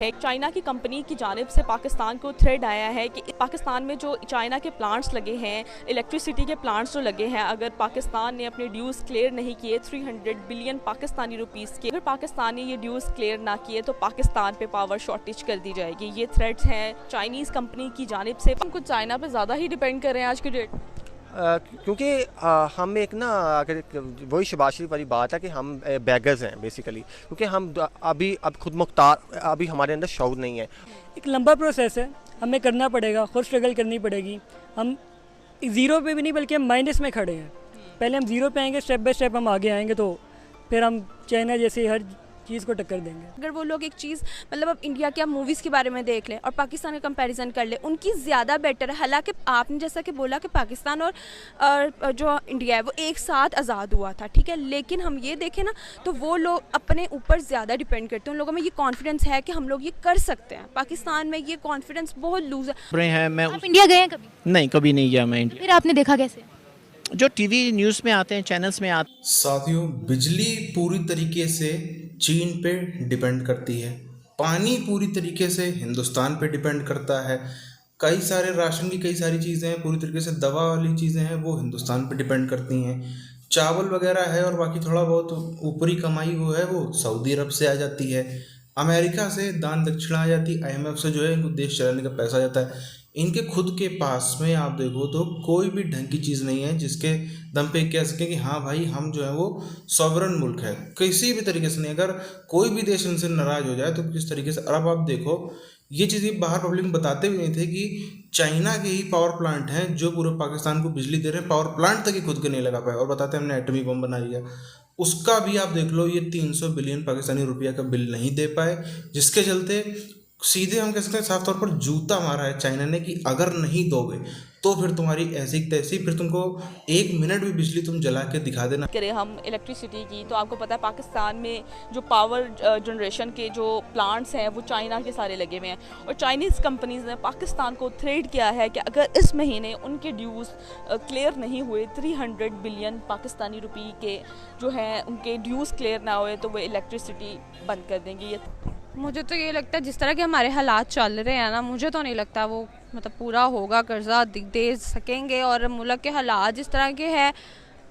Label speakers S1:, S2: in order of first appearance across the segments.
S1: एक चाइना की कंपनी की जानिब से पाकिस्तान को थ्रेड आया है कि पाकिस्तान में जो चाइना के प्लांट्स लगे हैं, इलेक्ट्रिसिटी के प्लांट्स जो लगे हैं, अगर पाकिस्तान ने अपने ड्यूज़ क्लियर नहीं किए 300 बिलियन पाकिस्तानी रुपीस के, अगर पाकिस्तान ने ये ड्यूज़ क्लियर ना किए तो पाकिस्तान पे पावर शॉर्टेज कर दी जाएगी। ये थ्रेट्स हैं चाइनीज़ कंपनी की जानिब से। हम कुछ चाइना पर ज़्यादा ही डिपेंड कर रहे हैं आज की डेट।
S2: क्योंकि हम एक ना अगर वही शहबाज शरीफ वाली बात है कि हम बैगर्स हैं बेसिकली, क्योंकि हम अब खुद मुख्तार, अभी हमारे अंदर शऊर नहीं है।
S3: एक लंबा प्रोसेस है, हमें करना पड़ेगा, खुद स्ट्रगल करनी पड़ेगी। हम ज़ीरो पे भी नहीं बल्कि हम माइनस में खड़े हैं। पहले हम ज़ीरो पे आएंगे, स्टेप बाय स्टेप हम आगे आएंगे तो फिर हम चाइना जैसे हर चीज़ को टक्कर देंगे।
S4: अगर वो लोग एक चीज़ मतलब अब इंडिया के आप मूवीज़ के बारे में देख लें और पाकिस्तान का कंपैरिजन कर लें, उनकी ज़्यादा बेटर है। हालांकि आपने जैसा कि बोला कि पाकिस्तान और जो इंडिया है वो एक साथ आज़ाद हुआ था, ठीक है, लेकिन हम ये देखें ना तो वो लोग अपने ऊपर ज़्यादा डिपेंड करते हैं। उन लोगों में ये कॉन्फिडेंस है कि हम लोग ये कर सकते हैं। पाकिस्तान में ये कॉन्फिडेंस बहुत लूज
S5: है। मैं
S6: आप इंडिया गए हैं कभी?
S5: नहीं, कभी नहीं गया मैं इंडिया।
S6: फिर आपने देखा कैसे?
S5: जो टीवी न्यूज़ में आते हैं, चैनल्स में आते
S7: साथियों, बिजली पूरी तरीके से चीन पे डिपेंड करती है, पानी पूरी तरीके से हिंदुस्तान पे डिपेंड करता है, कई सारे राशन की कई सारी चीज़ें हैं, पूरी तरीके से दवा वाली चीज़ें हैं वो हिंदुस्तान पे डिपेंड करती हैं, चावल वगैरह है, और बाकी थोड़ा बहुत ऊपरी कमाई वो है वो सऊदी अरब से आ जाती है, अमेरिका से दान दक्षिणा आ जाती है, IMF से जो है इनको देश चलाने का पैसा आ जाता है। इनके खुद के पास में आप देखो तो कोई भी ढंग की चीज़ नहीं है जिसके दम पे कह सकें कि हाँ भाई हम जो है वो सॉवरन मुल्क है, किसी भी तरीके से नहीं। अगर कोई भी देश इनसे नाराज़ हो जाए तो किस तरीके से, अब आप देखो ये चीज़ें बाहर पब्लिक में बताते भी नहीं थे कि चाइना के ही पावर प्लांट हैं जो पूरे पाकिस्तान को बिजली दे रहे हैं, पावर प्लांट तक ही खुद के नहीं लगा पाए और बताते हैं हमने एटमी बम बना लिया। उसका भी आप देख लो, ये 300 बिलियन पाकिस्तानी रुपया का बिल नहीं दे पाए, जिसके चलते सीधे हम कह सकते हैं साफ तौर पर जूता मारा है चाइना ने कि अगर नहीं दोगे तो फिर तुम्हारी ऐसी तैसी, फिर तुमको 1 मिनट भी बिजली तुम जला के दिखा देना।
S1: करें हम इलेक्ट्रिसिटी की तो आपको पता है पाकिस्तान में जो पावर जनरेशन के जो प्लांट्स हैं वो चाइना के सारे लगे हुए हैं, और चाइनीज़ कंपनीज़ ने पाकिस्तान को थ्रेट किया है कि अगर इस महीने उनके ड्यूज़ क्लियर नहीं हुए 300 बिलियन पाकिस्तानी रुपये के जो हैं उनके ड्यूज़ क्लियर ना हुए तो वो इलेक्ट्रिसिटी बंद कर देंगे। ये
S4: मुझे तो ये लगता है जिस तरह के हमारे हालात चल रहे हैं ना, मुझे तो नहीं लगता वो मतलब पूरा होगा, कर्जा दे सकेंगे। और मुल्क के हालात जिस तरह के हैं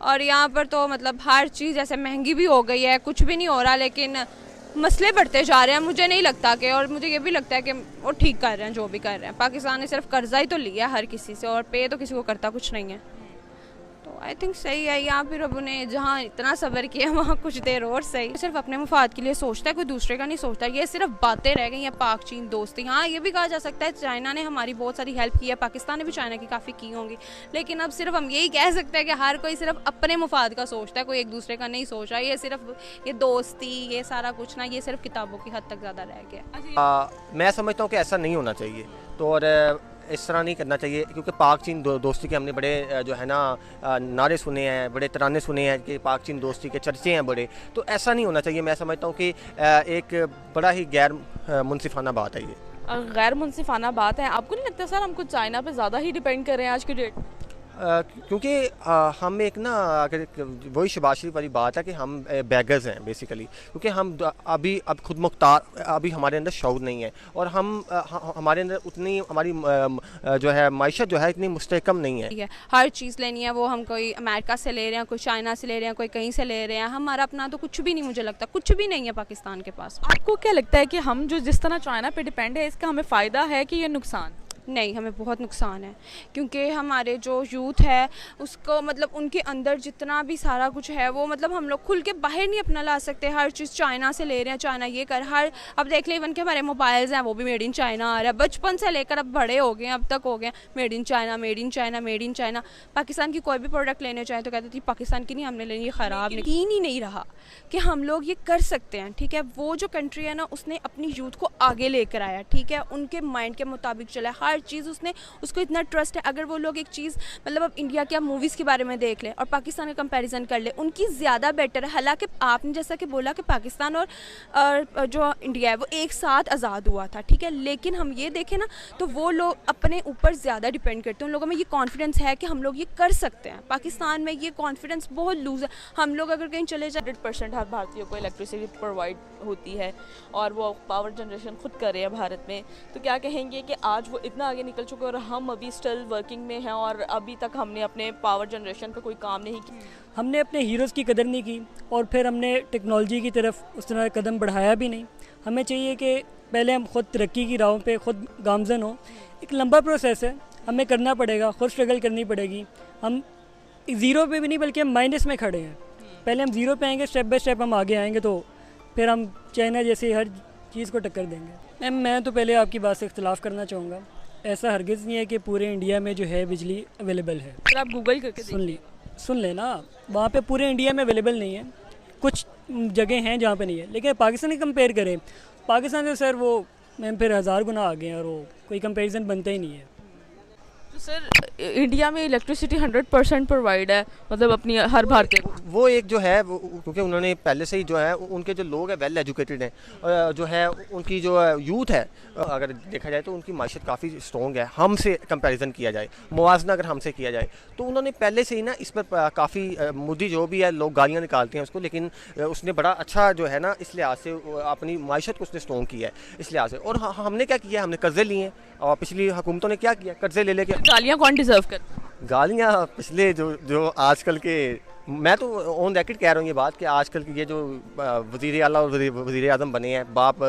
S4: और यहाँ पर तो मतलब हर चीज़ ऐसे महंगी भी हो गई है, कुछ भी नहीं हो रहा, लेकिन मसले बढ़ते जा रहे हैं। मुझे नहीं लगता कि, और मुझे ये भी लगता है कि वो ठीक कर रहे हैं जो भी कर रहे हैं। पाकिस्तान ने सिर्फ कर्जा ही तो लिया हर किसी से और पे तो किसी को करता कुछ नहीं है। तो आई थिंक सही है, यहाँ फिर रब ने जहाँ इतना सब्र किया वहाँ कुछ देर और सही। सिर्फ अपने मुफाद के लिए सोचता है, कोई दूसरे का नहीं सोचता। ये सिर्फ बातें रह गई हैं, पाक चीन दोस्ती। हाँ, ये भी कहा जा सकता है चाइना ने हमारी बहुत सारी हेल्प की है, पाकिस्तान ने भी चाइना की काफ़ी की होंगी, लेकिन अब सिर्फ हम यही कह सकते हैं कि हर कोई सिर्फ अपने मुफाद का सोचता है, कोई एक दूसरे का नहीं सोच रहा। ये सिर्फ ये दोस्ती, ये सारा कुछ ना, ये सिर्फ किताबों की हद तक ज़्यादा रह गया।
S2: मैं समझता हूँ कि ऐसा नहीं होना चाहिए, तो और इस तरह नहीं करना चाहिए, क्योंकि पाक चीन दोस्ती के हमने बड़े जो है ना नारे सुने हैं, बड़े तराने सुने हैं कि पाक चीन दोस्ती के चर्चे हैं बड़े, तो ऐसा नहीं होना चाहिए। मैं समझता हूँ कि एक बड़ा ही गैर मुनसिफाना बात है ये।
S1: गैर मुनसिफाना बात है। आपको नहीं लगता सर हम कुछ चाइना पे ज़्यादा ही डिपेंड कर रहे हैं आज की डेट?
S2: क्योंकि हम एक ना अगर वही शहबाज शरीफ वाली बात है कि हम बैगर्स हैं बेसिकली, क्योंकि हम अब खुद मुख्तार, अभी हमारे अंदर शऊर नहीं है, और हमारे अंदर उतनी हमारी जो है माइशत जो है इतनी मुस्तहकम नहीं है।
S4: हर चीज़ लेनी है वो हम कोई अमेरिका से ले रहे हैं, कोई चाइना से ले रहे हैं, कोई कहीं से ले रहे हैं। हमारा अपना तो कुछ भी नहीं, मुझे लगता कुछ भी नहीं है पाकिस्तान के पास।
S1: आपको क्या लगता है कि हम जो जिस तरह चाइना पे डिपेंड है, इसका हमें फ़ायदा है कि ये नुकसान?
S4: नहीं, हमें बहुत नुकसान है, क्योंकि हमारे जो यूथ है उसको मतलब उनके अंदर जितना भी सारा कुछ है वो मतलब हम लोग खुल के बाहर नहीं अपना ला सकते। हर चीज़ चाइना से ले रहे हैं, चाइना ये कर, हर अब देख ले इवन के हमारे मोबाइल्स हैं वो भी मेड इन चाइना आ रहा है। बचपन से लेकर अब बड़े हो गए हैं, अब तक हो गए made in China, made in China, made in China. Pakistan की कोई भी प्रोडक्ट लेने चाहे तो कहते थे पाकिस्तान की नहीं, हमने लेनी, ये ख़राब यकीन ही नहीं रहा कि हम लोग ये कर सकते हैं। ठीक है, वो जो कंट्री है ना उसने अपनी यूथ को आगे लेकर आया, ठीक है, उनके माइंड के मुताबिक चला, हर हर चीज़ उसको इतना ट्रस्ट है। अगर वो लोग एक चीज़ मतलब अब इंडिया के आप मूवीज़ के बारे में देख लें और पाकिस्तान का कंपैरिजन कर ले, उनकी ज़्यादा बेटर है। हालांकि आपने जैसा कि बोला कि पाकिस्तान और जो इंडिया है वो एक साथ आज़ाद हुआ था, ठीक है, लेकिन हम ये देखें ना तो वो लोग अपने ऊपर ज़्यादा डिपेंड करते हैं। उन लोगों में ये कॉन्फिडेंस है कि हम लोग ये कर सकते हैं। पाकिस्तान में ये कॉन्फिडेंस बहुत लूज़ है। हम लोग अगर कहीं चले जाए
S1: 100% हर भारतीयों को इलेक्ट्रिसिटी प्रोवाइड होती है और वो पावर जनरेशन खुद कर रहे हैं भारत में, तो क्या कहेंगे कि आज वो इतना आगे निकल चुके हैं और हम अभी स्टिल वर्किंग में हैं और अभी तक हमने अपने पावर जनरेशन पे कोई काम नहीं किया।
S3: हमने अपने हीरोज़ की कदर नहीं की और फिर हमने टेक्नोलॉजी की तरफ उस तरह कदम बढ़ाया भी नहीं। हमें चाहिए कि पहले हम खुद तरक्की की राहों पे खुद गामजन हो। एक लंबा प्रोसेस है, हमें करना पड़ेगा, खुद स्ट्रगल करनी पड़ेगी। हम ज़ीरो पे भी नहीं बल्कि हम माइनस में खड़े हैं। पहले हम ज़ीरो पे आएंगे, स्टेप बाय स्टेप हम आगे आएंगे तो फिर हम चाइना जैसे हर चीज़ को टक्कर देंगे। मैम मैं तो पहले आपकी बात से इख्तलाफ करना चाहूँगा। ऐसा हरगिज़ नहीं है कि पूरे इंडिया में जो है बिजली अवेलेबल है।
S1: फिर आप गूगल करके
S3: सुन लेना, वहाँ पे पूरे इंडिया में अवेलेबल नहीं है, कुछ जगह हैं जहाँ पे नहीं है। लेकिन पाकिस्तान की कंपेयर करें, पाकिस्तान से सर वो मैम फिर 1000 गुना आ गए हैं और वो कोई कंपैरिजन बनता ही नहीं है।
S1: तो सर इंडिया में इलेक्ट्रिसिटी 100% प्रोवाइड है, मतलब अपनी हर भारतीय को।
S2: वो एक जो है क्योंकि उन्होंने पहले से ही जो है उनके जो लोग हैं वेल एजुकेटेड हैं, और जो है उनकी जो यूथ है अगर देखा जाए तो उनकी माशत काफ़ी स्ट्रॉन्ग है। हमसे कंपैरिजन किया जाए, मुवाजना अगर हमसे किया जाए तो उन्होंने पहले से ही ना इस पर काफ़ी मोदी जो भी है लोग गालियाँ निकालते हैं उसको, लेकिन उसने बड़ा अच्छा जो है ना इस लिहाज से अपनी माशत को उसने स्ट्रॉन्ग किया है इस लिहाज से। और हमने क्या किया, हमने कर्जे लिए और पिछली हुकूमतों ने क्या किया, कर्जे ले लेके।
S1: गालियाँ कौन डिजर्व कर?
S2: गालियाँ पिछले जो आजकल के, मैं तो ऑन रैकेट कह रहा हूँ ये बात कि आजकल के ये जो वज़ीर आला और वज़ीर आज़म बने हैं, बाप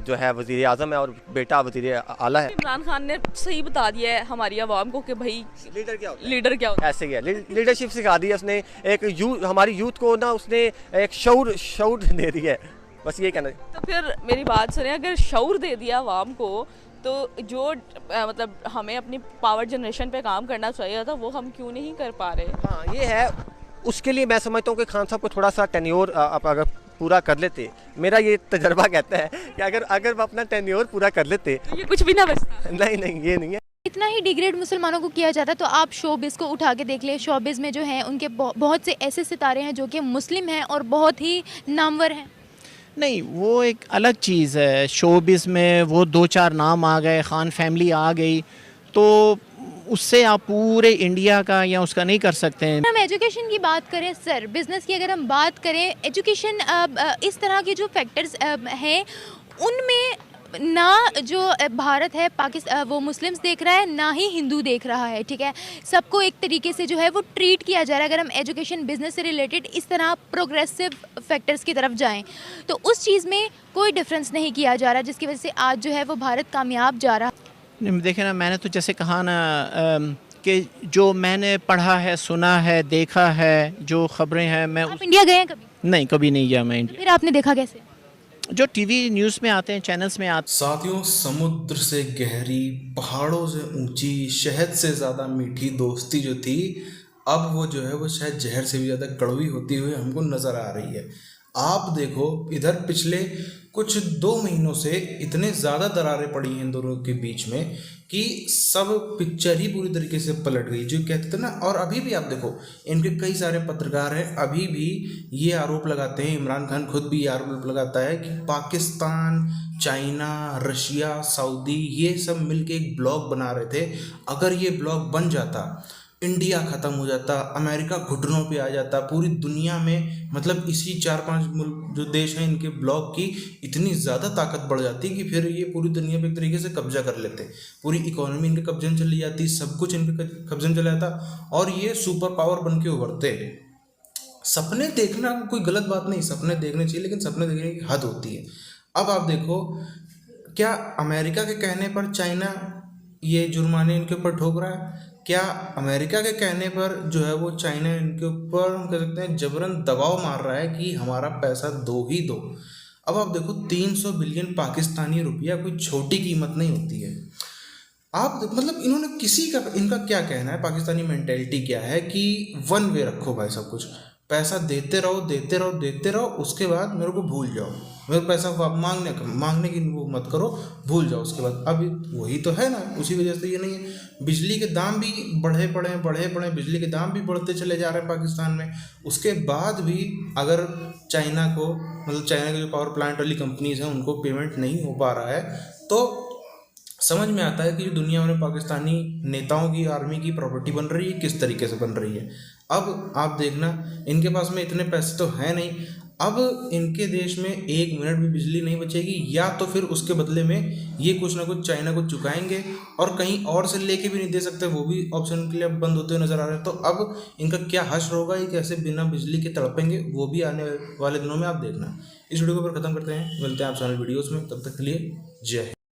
S2: जो है वज़ीर आज़म है और बेटा वज़ीर आला है।
S1: इमरान खान ने सही बता दिया है हमारी आवाम को कि भाई
S2: लीडर क्या होता है,
S1: लीडर क्या होता है।
S2: ऐसे ही है, लीडरशिप सिखा दी है उसने। एक हमारी यूथ को ना उसने एक शऊर दे दी है, बस ये कहना है।
S1: तो फिर मेरी बात सुने, अगर शऊर दे दिया आवाम को तो जो मतलब हमें अपनी पावर जनरेशन पे काम करना चाहिए था वो हम क्यों नहीं कर पा रहे?
S2: हाँ ये है, उसके लिए मैं समझता हूँ कि खान साहब को थोड़ा सा टेन्योर आप अगर पूरा कर लेते, मेरा ये तजर्बा कहता है कि अगर वो अपना टेन्योर पूरा कर लेते
S1: तो ये कुछ भी ना बचता।
S2: नहीं ये नहीं है।
S6: इतना ही डिग्रेड मुसलमानों को किया जाता है तो आप शोबिज़ को उठा के देख लें। शोबिज़ में जो हैं उनके बहुत से ऐसे सितारे हैं जो कि मुस्लिम हैं और बहुत ही नामवर हैं।
S5: नहीं, वो एक अलग चीज़ है। शोबिज़ में वो 2-4 नाम आ गए, खान फैमिली आ गई, तो उससे आप पूरे इंडिया का या उसका नहीं कर सकते हैं।
S6: हम एजुकेशन की बात करें सर, बिज़नेस की अगर हम बात करें, एजुकेशन इस तरह के जो फैक्टर्स हैं उनमें ना जो भारत है पाकिस्तान वो मुस्लिम्स देख रहा है, ना ही हिंदू देख रहा है, ठीक है। सबको एक तरीके से जो है वो ट्रीट किया जा रहा है। अगर हम एजुकेशन बिजनेस से रिलेटेड इस तरह प्रोग्रेसिव फैक्टर्स की तरफ जाएं तो उस चीज़ में कोई डिफरेंस नहीं किया जा रहा, जिसकी वजह से आज जो है वो भारत कामयाब जा रहा।
S5: देखें ना, मैंने तो जैसे कहा ना कि जो मैंने पढ़ा है, सुना है, देखा है, जो खबरें हैं, मैं
S6: आप इंडिया गए हैं कभी?
S5: नहीं, कभी नहीं गया मैं इंडिया।
S6: फिर आपने देखा कैसे?
S5: जो टीवी न्यूज़ में आते हैं, चैनल्स में आते।
S7: साथियों, समुद्र से गहरी, पहाड़ों से ऊंची, शहद से ज़्यादा मीठी दोस्ती जो थी, अब वो जो है वो शायद जहर से भी ज़्यादा कड़वी होती हुई हमको नज़र आ रही है। आप देखो इधर पिछले कुछ 2 महीनों से इतने ज़्यादा दरारें पड़ी हैं इन दोनों के बीच में कि सब पिक्चर ही पूरी तरीके से पलट गई, जो कहते थे ना। और अभी भी आप देखो, इनके कई सारे पत्रकार हैं, अभी भी ये आरोप लगाते हैं, इमरान खान खुद भी ये आरोप लगाता है कि पाकिस्तान, चाइना, रशिया, सऊदी ये सब मिलके एक ब्लॉक बना रहे थे। अगर ये ब्लॉक बन जाता, इंडिया ख़त्म हो जाता, अमेरिका घुटनों पे आ जाता, पूरी दुनिया में मतलब इसी 4-5 मुल्क जो देश हैं इनके ब्लॉक की इतनी ज़्यादा ताकत बढ़ जाती कि फिर ये पूरी दुनिया पे एक तरीके से कब्जा कर लेते, पूरी इकोनॉमी इनके कब्जे में चली जाती, सब कुछ इनके कब्जे में चला जाता और ये सुपर पावर बन के उभरते। सपने देखना कोई गलत बात नहीं, सपने देखने चाहिए, लेकिन सपने देखने की हद होती है। अब आप देखो, क्या अमेरिका के कहने पर चाइना ये जुर्माने इनके ऊपर ठोक रहा है? क्या अमेरिका के कहने पर जो है वो चाइना इनके ऊपर हम कह सकते हैं जबरन दबाव मार रहा है कि हमारा पैसा दो ही दो? अब आप देखो, 300 बिलियन पाकिस्तानी रुपया कोई छोटी कीमत नहीं होती है। आप मतलब इन्होंने किसी का, इनका क्या कहना है, पाकिस्तानी मेंटेलिटी क्या है कि वन वे रखो भाई, सब कुछ पैसा देते रहो, उसके बाद मेरे को भूल जाओ। मेरे को पैसा मांगने की वो मत करो, भूल जाओ उसके बाद। अब वही तो है ना, उसी वजह से ये नहीं है। बिजली के दाम भी बढ़े पड़े बिजली के दाम भी बढ़ते चले जा रहे हैं पाकिस्तान में। उसके बाद भी अगर चाइना को, मतलब चाइना के जो पावर प्लांट वाली कंपनीज हैं उनको पेमेंट नहीं हो पा रहा है, तो समझ में आता है कि जो दुनिया में पाकिस्तानी नेताओं की, आर्मी की प्रॉपर्टी बन रही है, किस तरीके से बन रही है। अब आप देखना, इनके पास में इतने पैसे तो हैं नहीं, अब इनके देश में 1 मिनट भी बिजली नहीं बचेगी, या तो फिर उसके बदले में ये कुछ ना कुछ चाइना को चुकाएंगे, और कहीं और से लेके भी नहीं दे सकते, वो भी ऑप्शन के लिए अब बंद होते हुए नजर आ रहे हैं। तो अब इनका क्या हश्र होगा, ये कैसे बिना बिजली के तड़पेंगे, वो भी आने वाले दिनों में आप देखना। इस वीडियो को पर खत्म करते हैं, मिलते हैं आप चैनल वीडियोज़ में, तब तक के लिए जय हिंद।